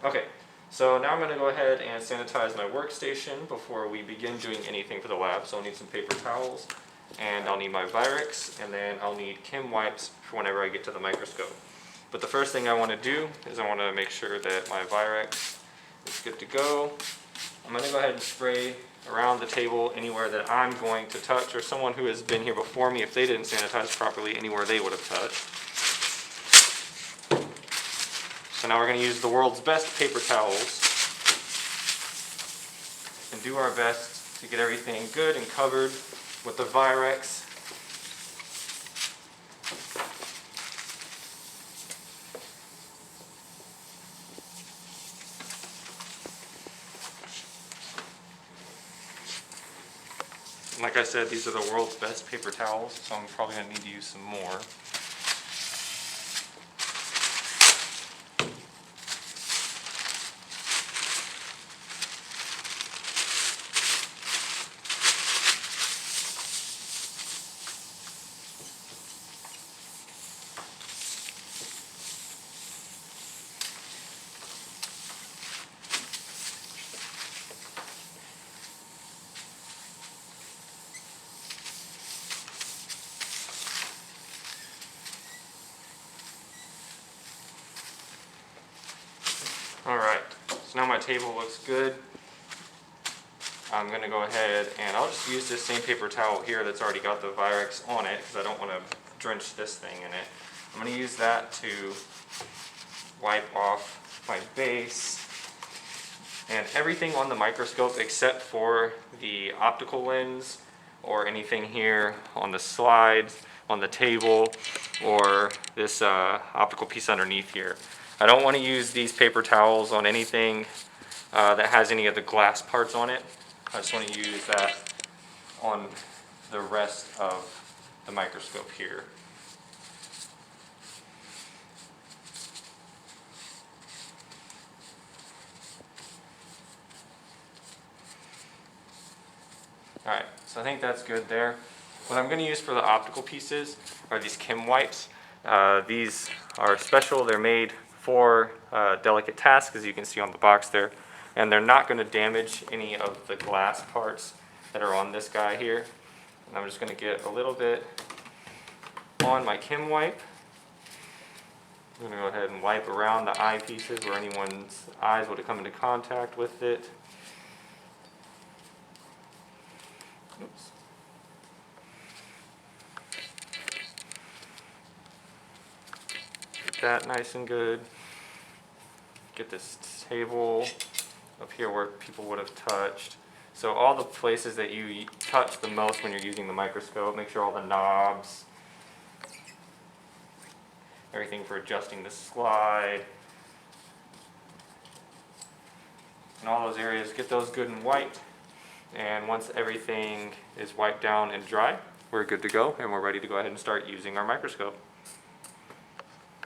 Okay, so now I'm going to go ahead and sanitize my workstation before we begin doing anything for the lab. So I'll need some paper towels, and I'll need my Virex, and then I'll need Kim wipes for whenever I get to the microscope. But the first thing I want to do is I want to make sure that my Virex is good to go. I'm going to go ahead and spray around the table anywhere that I'm going to touch, or someone who has been here before me, if they didn't sanitize properly, anywhere they would have touched. So now we're going to use the world's best paper towels and do our best to get everything good and covered with the Virex. Like I said, these are the world's best paper towels, so I'm probably going to need to use some more. Alright, so now my table looks good. I'm going to go ahead and I'll just use this same paper towel here that's already got the Virex on it because I don't want to drench this thing in it. I'm going to use that to wipe off my base and everything on the microscope except for the optical lens or anything here on the slides, on the table, or this optical piece underneath here. I don't want to use these paper towels on anything that has any of the glass parts on it. I just want to use that on the rest of the microscope here. Alright, so I think that's good there. What I'm going to use for the optical pieces are these Kim wipes. These are special. They're made for delicate tasks, as you can see on the box there. And they're not going to damage any of the glass parts that are on this guy here. And I'm just going to get a little bit on my Kim wipe. I'm going to go ahead and wipe around the eye pieces where anyone's eyes would have come into contact with it. Oops. Get that nice and good. Get this table up here where people would have touched. So all the places that you touch the most when you're using the microscope, make sure all the knobs, everything for adjusting the slide, and all those areas, get those good and wiped. And once everything is wiped down and dry, we're good to go and we're ready to go ahead and start using our microscope.